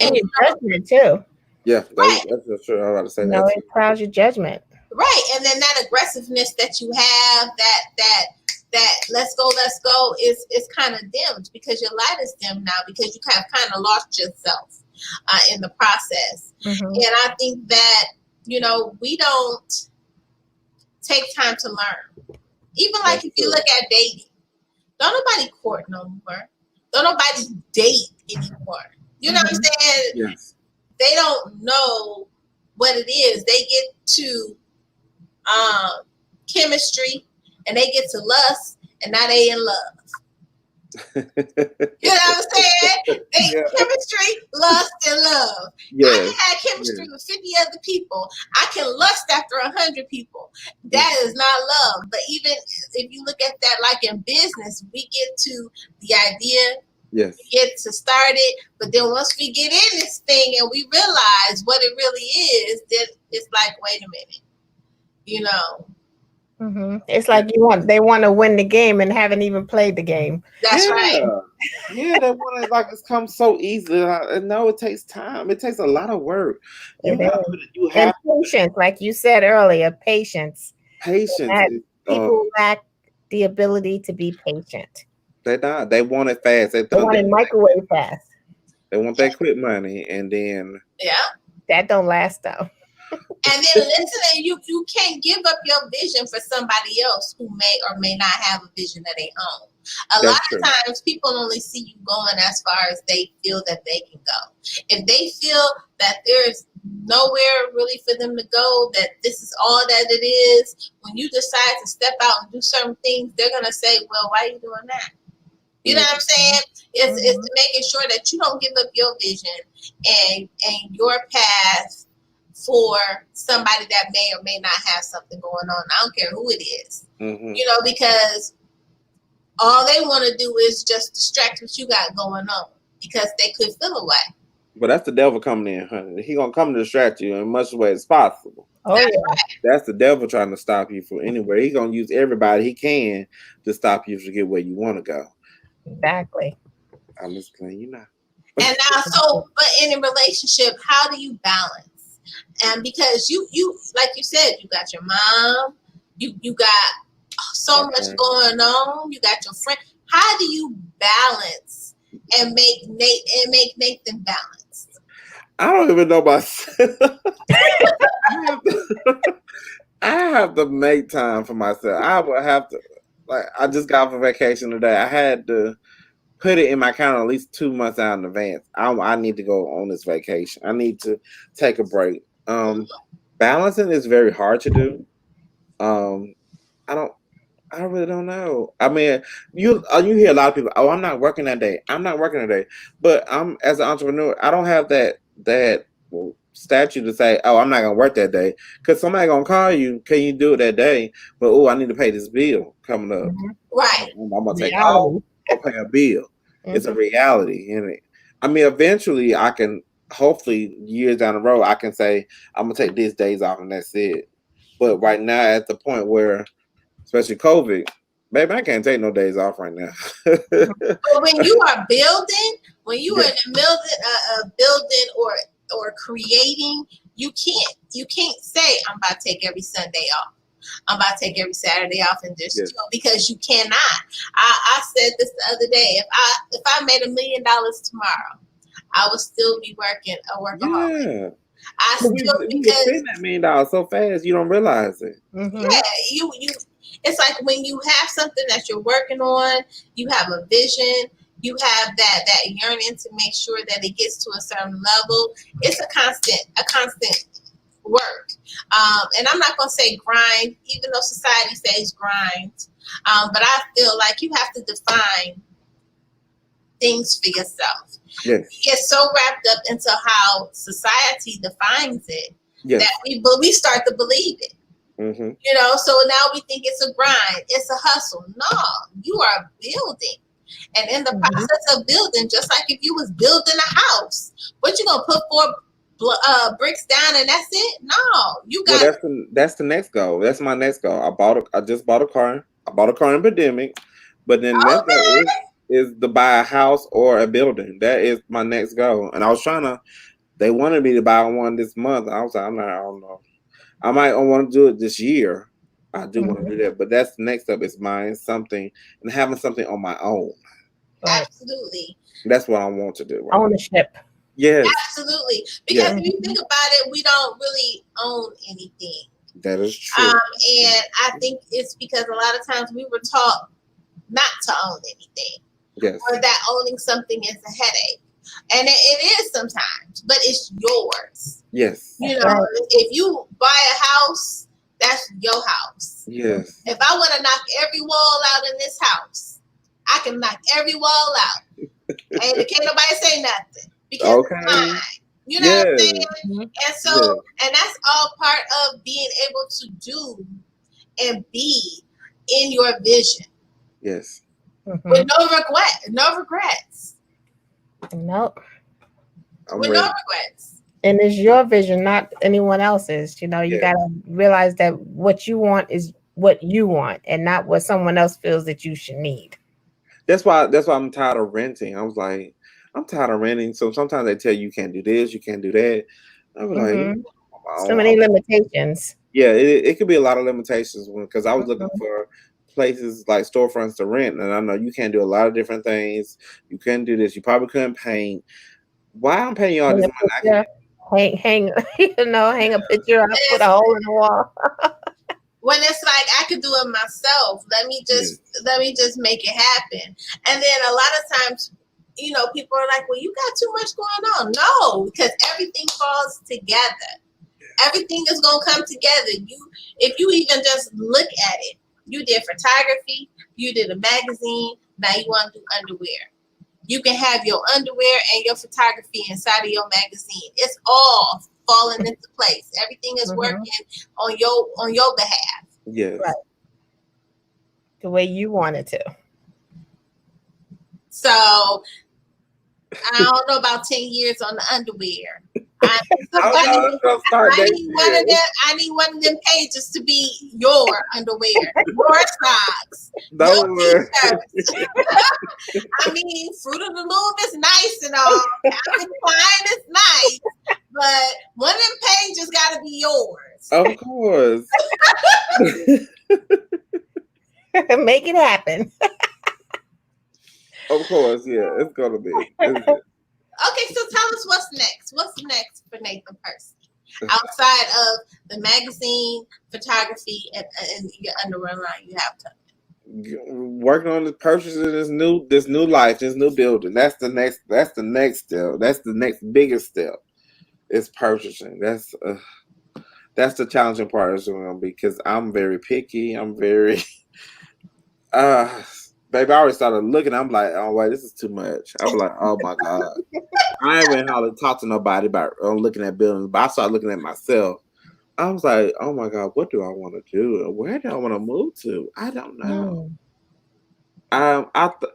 And your judgment too. Yeah, Right. that's true. I was about to say No, that. it clouds your judgment. Right. And then that aggressiveness that you have, that let's go is kind of dimmed because your light is dimmed now because you have kind of lost yourself in the process. And I think that, you know, we don't take time to learn. Even like That's if you true. look at dating, don't nobody court no more. Don't nobody date anymore. You know what I'm saying? Yes. They don't know what it is. They get to chemistry and they get to lust and now they in love. You know what I'm saying? Chemistry, lust, and love. Yes. I can have chemistry with 50 other people. I can lust after 100 people. That is not love. But even if you look at that like in business, we get to the idea. Yes. We get to start it. But then once we get in this thing and we realize what it really is, then it's like, wait a minute. You know. It's like they want to win the game and haven't even played the game. That's right. Yeah, they want to like it's come so easily. No, it takes time. It takes a lot of work. You have patience, like you said earlier, patience. Patience. People lack the ability to be patient. They not. They want it fast. They want it microwave fast. They want that quick money, and then that don't last though. And then listen, you can't give up your vision for somebody else who may or may not have a vision that they own. A lot of times people only see you going as far as they feel that they can go. If they feel that there's nowhere really for them to go, that this is all that it is, when you decide to step out and do certain things, they're going to say, well, why are you doing that? You know what I'm saying? It's making sure that you don't give up your vision and your path for somebody that may or may not have something going on. I don't care who it is. You know, because all they want to do is just distract what you got going on because they could feel away. But that's the devil coming in, honey. He gonna come to distract you in much way as possible. That's the devil trying to stop you from anywhere. He gonna use everybody he can to stop you to get where you want to go. Exactly. I'm just playing you now. And now, but in a relationship, how do you balance? And because you like you said, you got your mom, you got so much going on, you got your friend. How do you balance and make Nathan balanced? I don't even know myself. I have to make time for myself. I would have to, like, I just got off a vacation today. I had to put it in my calendar at least 2 months out in advance. I need to go on this vacation. I need to take a break. Balancing is very hard to do. I really don't know. I mean, you hear a lot of people, oh, I'm not working that day. I'm not working that day. But I'm as an entrepreneur, I don't have that statute to say, oh, I'm not gonna work that day. Because somebody gonna call you, can you do it that day? But oh, I need to pay this bill coming up. Right. I'm gonna take off, I'll pay a bill. It's a reality. And I mean, eventually I can, hopefully years down the road, I can say, I'm gonna take these days off and that's it. But right now at the point where, especially COVID, Baby, I can't take no days off right now. But when you are building, when you are Yeah. in the middle of building or creating, you can't say I'm about to take every Sunday off. I'm about to take every Saturday off and just Yes. chill, because you cannot. I said this the other day. If I made $1 million tomorrow, I would still be working a workaholic. Yeah. I But still, we would because spend that $1 million so fast you don't realize it. yeah, you it's like when you have something that you're working on, you have a vision, you have that yearning to make sure that it gets to a certain level. It's a constant work. And I'm not gonna say grind, even though society says grind. But I feel like you have to define things for yourself. Yes. You get so wrapped up into how society defines it Yes. that we start to believe it. Mm-hmm. So now we think it's a grind, it's a hustle. No, you are building. And in the process of building, just like if you was building a house, what you gonna put 4 bricks down and that's it? No, you Well, got that's the next goal. That's my next goal. I just bought a car. I bought a car in pandemic, but then the next goal okay. is to buy a house or a building. That is my next goal. And I was trying to. They wanted me to buy one this month. I was like, I don't know. I might want to do it this year. I do want to do that, but that's the next step is buying something and having something on my own. Right. Absolutely. That's what I want to do. Right? Ownership. Yes, Absolutely. Because yes, if you think about it, we don't really own anything. that is true. And I think it's because a lot of times we were taught not to own anything, Yes, or that owning something is a headache. And it is sometimes, but it's yours. yes, If you buy a house, that's your house. yes. If I want to knock every wall out in this house, I can knock every wall out. And can't nobody say nothing because Okay. it's mine. You know what I'm Yes, saying? And so, yes, and that's all part of being able to do and be in your vision yes. with no regrets. Nope. I'm With ready. no regrets. And it's your vision, not anyone else's. You Yeah. gotta realize that what you want is what you want and not what someone else feels that you should need. That's why I'm tired of renting. I was like, I'm tired of renting. So sometimes they tell you can't do this, you can't do that. I was like, Mm-hmm. I So many limitations. yeah, it could be a lot of limitations because I was looking Mhm. for places like storefronts to rent, and I know you can't do a lot of different things. You couldn't do this. You probably couldn't paint. Why I'm paying you all Hang this a money? I picture, hang, hang a picture up, put a hole in the wall. When it's like I could do it myself, let me just make it happen. And then a lot of times, people are like, well, you got too much going on. No, because everything falls together. Everything is gonna come together. If you even just look at it, you did photography, you did a magazine, now you want to do underwear. You can have your underwear and your photography inside of your magazine. It's all falling into place. Everything is working on your behalf. yes. Right. The way you want it to. So I don't know about 10 years on the underwear. I need one of them pages to be your underwear, your socks, your t-shirts. I mean, Fruit of the Loom is nice and all. Calvin Klein is nice, but one of them pages got to be yours. Of course. Make it happen. Of course, yeah, it's gonna be. Okay, so tell us what's next. What's next for Nathan Percy? Outside of the magazine, photography, and your underwear line you have coming. Working on the purchase of this new life, this new building. That's the next step. That's the next biggest step. Is purchasing. That's the challenging part is going to be because I'm very picky. I'm very baby, I already started looking. I'm like, oh wait, this is too much. I'm like, oh my god. I ain't even hardly talk to nobody about looking at buildings, but I started looking at myself. I was like, oh my god, what do I want to do? Where do I want to move to? I don't know.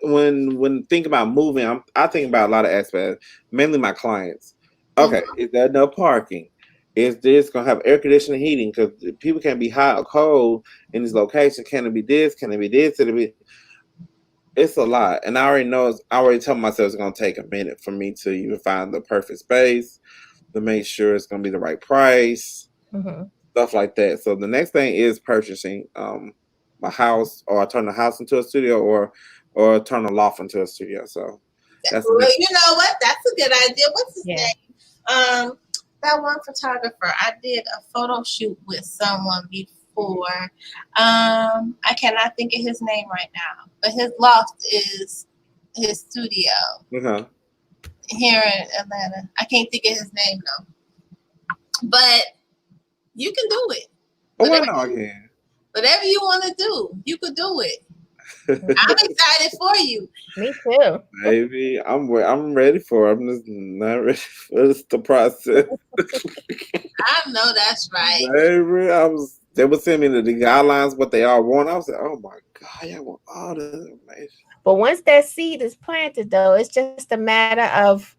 When think about moving, I think about a lot of aspects, mainly my clients. Okay, is there enough parking? Is this gonna have air conditioning heating? Because people can be hot or cold in this location. Can it be this? Can it be this? Can it be? It's a lot, and I already know. I already told myself it's gonna take a minute for me to even find the perfect space to make sure it's gonna be the right price, stuff like that. So the next thing is purchasing a house, or turn the house into a studio, or turn a loft into a studio. So that's the Well, next. you know what? That's a good idea. What's his Yeah. name? That one photographer. I did a photo shoot with someone before. I cannot think of his name right now, but his loft is his studio Uh-huh. here in Atlanta. I can't think of his name though. But you can do it. Oh, I know I can. Whatever you want to do, you could do it. I'm excited for you. Me too. Baby, I'm ready for it. I'm just not ready for the process. I know that's right. Baby, they were sending me the guidelines, what they all want. I was like, oh my God, y'all want all this information. But once that seed is planted, though, it's just a matter of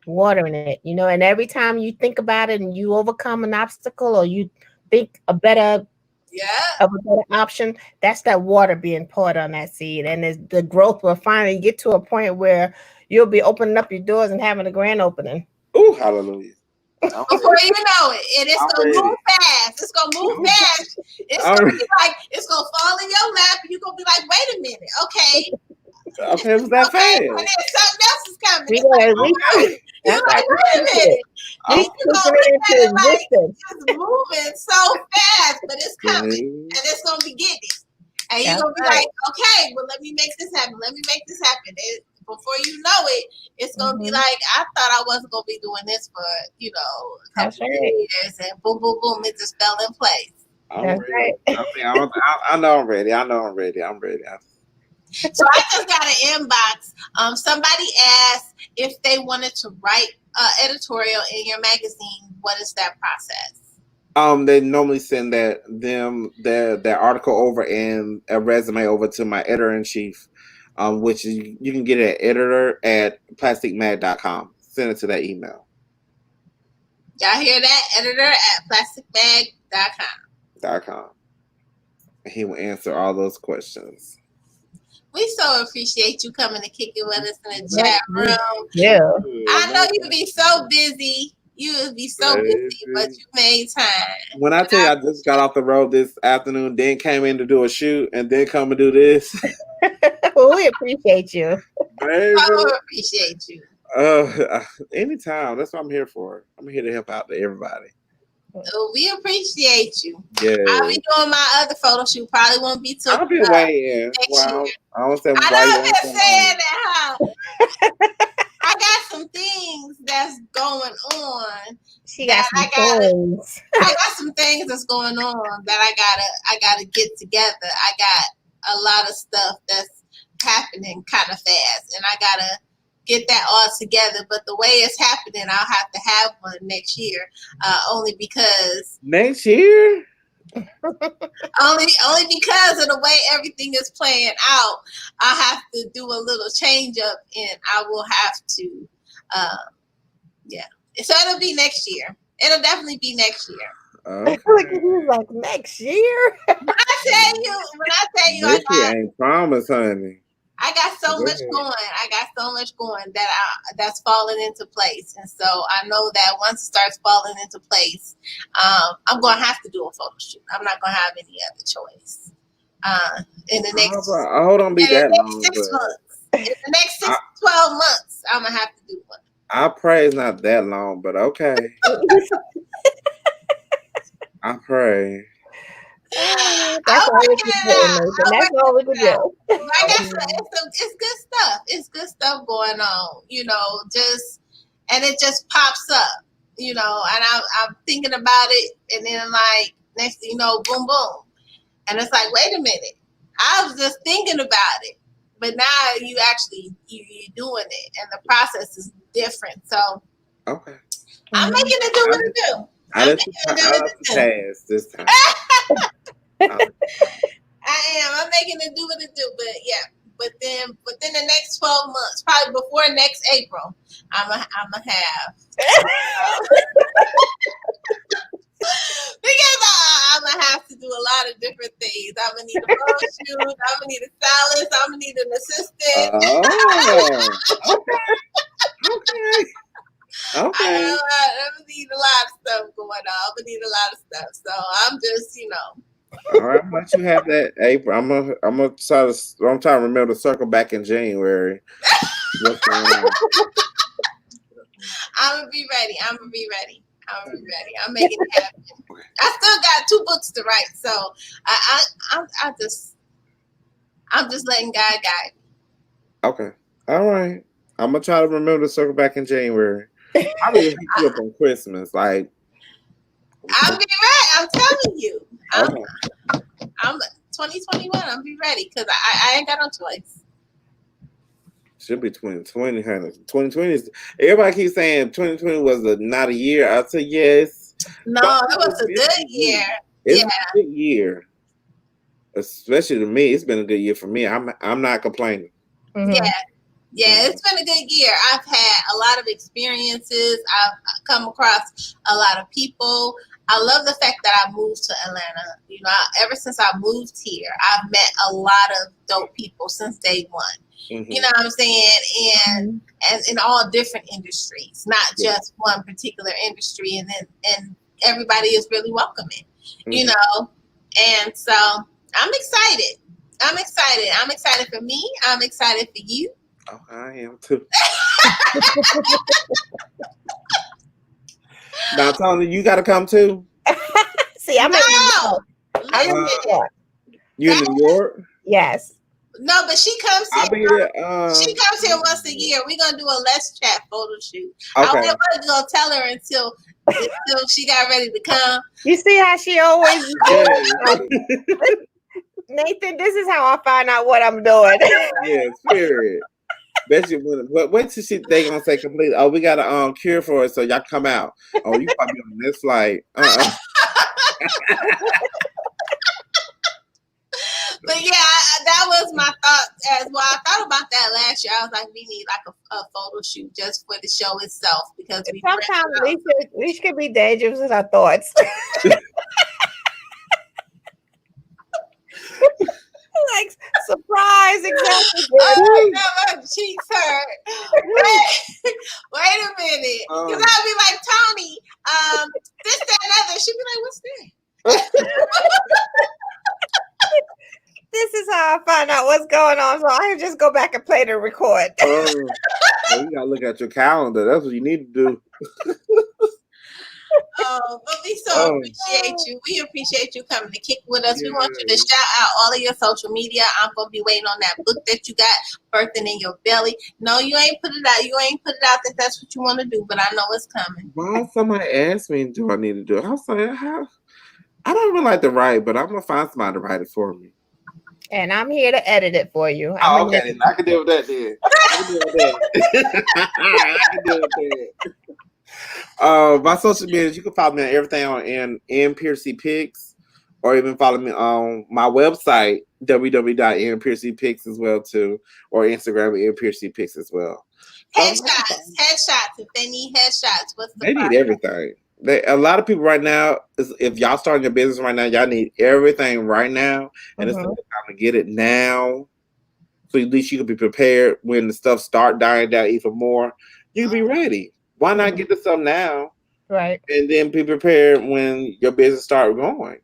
watering it, and every time you think about it and you overcome an obstacle or you think of a better option, that's that water being poured on that seed. And the growth will finally get to a point where you'll be opening up your doors and having a grand opening. Oh, hallelujah. Before you know it, and it's going to move fast. It's going to move fast. It's going to be like, it's going to fall in your lap, and you're going to be like, wait a minute, okay. Okay, it was that fast. And then something else is coming. We It's like, gotta you're like, wait a minute. We You're speak going to it look at into it like existence. it's moving so fast, but it's coming, and it's going to be getting. And you're going to be like, okay, well, let me make this happen. Let me make this happen. Before you know it, it's going to be like, I thought I wasn't going to be doing this for, a couple of years. And boom, boom, boom, it just fell in place. I'm ready. I know I'm ready. I'm ready. So I just got an inbox. Somebody asked if they wanted to write editorial in your magazine. What is that process? They normally send their article over and a resume over to my editor-in-chief, which you can get at editor@plastiqmag.com. Send it to that email. Y'all hear that? Editor@plastiqmag.com. And he will answer all those questions. We so appreciate you coming to kick it with us in the chat room. Yeah. I know you'd be so busy. You would be so busy, but you made time. When I tell you I just got off the road this afternoon, then came in to do a shoot, and then come and do this. Well, we appreciate you. Baby. I appreciate you. Anytime. That's what I'm here for. I'm here to help out to everybody. We appreciate you. Yeah. I'll be doing my other photo shoot. Probably won't be till I'll be waiting. Wow. I don't say I know I've been saying that, huh? I got some things that's going on. She got some things. I got some things that's going on that I gotta get together. I got a lot of stuff that's happening kind of fast, and I gotta get that all together. But the way it's happening, I'll have to have one next year. Only because next year. only because of the way everything is playing out, I have to do a little change up, and I will have to, So it'll be next year. It'll definitely be next year. Okay. Like next year. When I tell you, next year ain't promise, honey. I got so much going. I got so much going that's falling into place, and so I know that once it starts falling into place, I'm going to have to do a photo shoot. I'm not going to have any other choice. In the next, I hold on, be that long. 6 months. In the next 6 to 12 months, I'm gonna have to do one. I pray it's not that long, but okay. I pray. That's all we can do. That's all we can do. Like I said, it's good stuff. It's good stuff going on, and it just pops up, and I'm thinking about it, and then like next thing you know, boom, boom. And it's like, wait a minute, I was just thinking about it, but now you're doing it, and the process is different. So okay, I'm making it do what it do. I pass this time. I am. I'm making it do what it do, but yeah. within the next 12 months, probably before next April, I'm a have. Because I'm gonna have to do a lot of different things. I'm gonna need a photo shoot. I'm gonna need a stylist. I'm gonna need an assistant. Oh, okay. I'm gonna need a lot of stuff going on. I'm gonna need a lot of stuff. So I'm just, All right, I'm let you have that, April. I'm trying to remember to circle back in January. What's going on? I'm gonna be ready. I'm making it happen. I still got 2 books to write, so I'm just letting God guide. Okay. All right. I'm gonna try to remember to circle back in January. I will hit you up on Christmas. Like, I'll be ready. I'm telling you. okay. I'm 2021. I'll be ready because I ain't got no choice. Should be 2020, honey. 2020 is. Everybody keeps saying 2020 was not a year. I say yes. No, it was a good year. It's a good year. Especially to me, it's been a good year for me. I'm not complaining. Mm-hmm. Yeah, it's been a good year. I've had a lot of experiences. I've come across a lot of people. I love the fact that I moved to Atlanta. Ever since I moved here, I've met a lot of dope people since day one. Mm-hmm. You know what I'm saying? And in all different industries, not just one particular industry. And everybody is really welcoming, And so I'm excited. I'm excited for me. I'm excited for you. Oh, I am too. Now, Toni, you got to come too. See, I'm in New York. You in New York? Yes. No, but she comes here. She comes here once a year. We're gonna do a Let's Chat photo shoot. Okay. I wasn't gonna tell her until she got ready to come. You see how she always Nathan, this is how I find out what I'm doing. Yes, period. Wait till they gonna say completely. Oh, we got a cure for it, so y'all come out. Oh, you probably on this flight. But yeah, that was my thought as well. I thought about that last year. I was like, we need like a photo shoot just for the show itself because sometimes we should be dangerous with our thoughts. Like surprise, exactly. Oh my God, my cheeks hurt. Wait a minute, because I'll be like, Toni, this, that, and other. She'd be like, what's that? This is how I find out what's going on. So I just go back and play the record. Well, you gotta look at your calendar. That's what you need to do. But we appreciate you. We appreciate you coming to kick with us. We want you to shout out all of your social media. I'm gonna be waiting on that book that you got birthing in your belly. No, you ain't put it out. You ain't put it out that that's what you want to do, but I know it's coming. Why somebody asked me, do I need to do it? I was like, I don't even like to write, but I'm gonna find somebody to write it for me. And I'm here to edit it for you. Okay, I can deal with that then. I can deal with that. My social media, you can follow me on everything on NPiercyPics, or even follow me on my website, www.NPiercyPics as well too, or Instagram NPiercyPics as well. Headshots. If they need headshots, what's the need everything. A lot of people right now, if y'all starting your business right now, y'all need everything right now, and it's the time to get it now. So at least you can be prepared when the stuff start dying down even more. You can be ready. Why not get the stuff now? Right. And then be prepared when your business start going.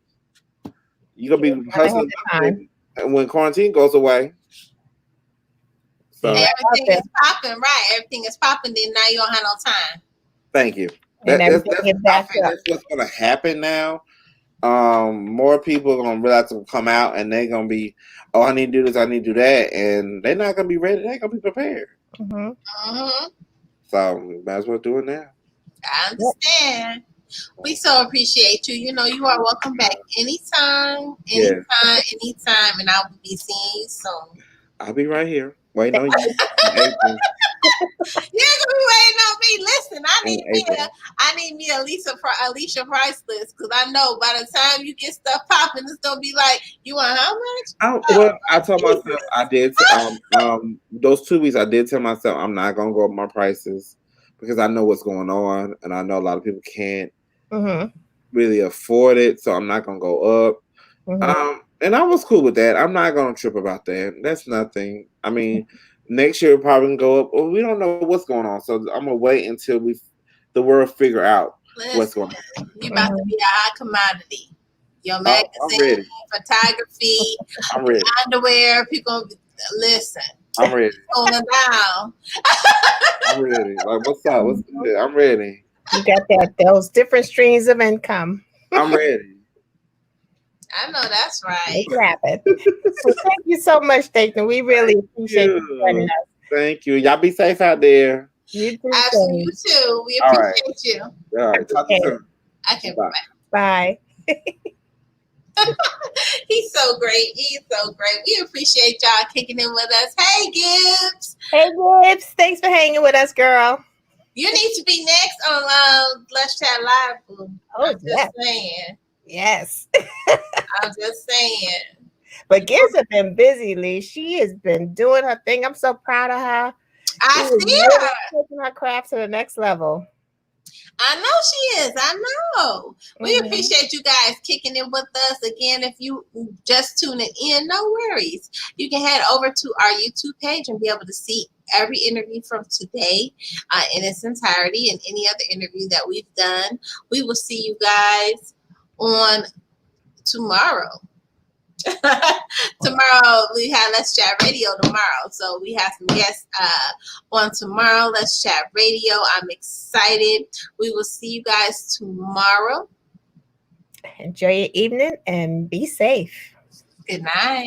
You're gonna be hustling when quarantine goes away. So everything is popping, right? Everything is popping. Then now you don't have no time. Thank you. That's what's going to happen now. More people are going to realize to come out, and they're going to be, oh, I need to do this, I need to do that, and they're not going to be ready. They're going to be prepared. So might as well do it now. I understand. We so appreciate you. You are welcome back anytime, and I will be seeing you soon. I'll be right here waiting on you. You're gonna be waiting on me. Listen, in April. I need me a Alicia price list because I know by the time you get stuff popping, it's gonna be like, you want how much? Well, I told Jesus. myself I did. Those 2 weeks I did tell myself I'm not gonna go up my prices because I know what's going on, and I know a lot of people can't really afford it, so I'm not gonna go up. And I was cool with that. I'm not gonna trip about that. That's nothing. I mean, next year probably can go up. Well, we don't know what's going on, so I'm gonna wait until the world figure out what's going on. You about to be a hot commodity. Your I'm magazine, ready. photography, I'm ready. underwear. People listen. I'm ready. On the down. I'm ready. Like, what's up? What's good? I'm ready. You got those different streams of income. I'm ready. I know that's right. Make it happen. Well, thank you so much, Dayton. We really appreciate you joining us. Thank you. Y'all be safe out there. You too. Absolutely, you too. We All right. appreciate you. All right. Talk to you soon. Okay, Bye. He's so great. He's so great. We appreciate y'all kicking in with us. Hey, Gibbs. Hey, Gibbs. Thanks for hanging with us, girl. You need to be next on Let's Chat Live. Boo. Oh, I'm just saying. Yes. I'm just saying. But Gibbs has been busy, Lee. She has been doing her thing. I'm so proud of her. I see her. Taking her craft to the next level. I know she is. I know. We appreciate you guys kicking in with us. Again, if you just tuning in, no worries. You can head over to our YouTube page and be able to see every interview from today in its entirety and any other interview that we've done. We will see you guys on tomorrow. Tomorrow we have Let's Chat Radio tomorrow, so we have some guests on tomorrow. Let's Chat Radio. I'm excited. We will see you guys tomorrow. Enjoy your evening and be safe. Good night.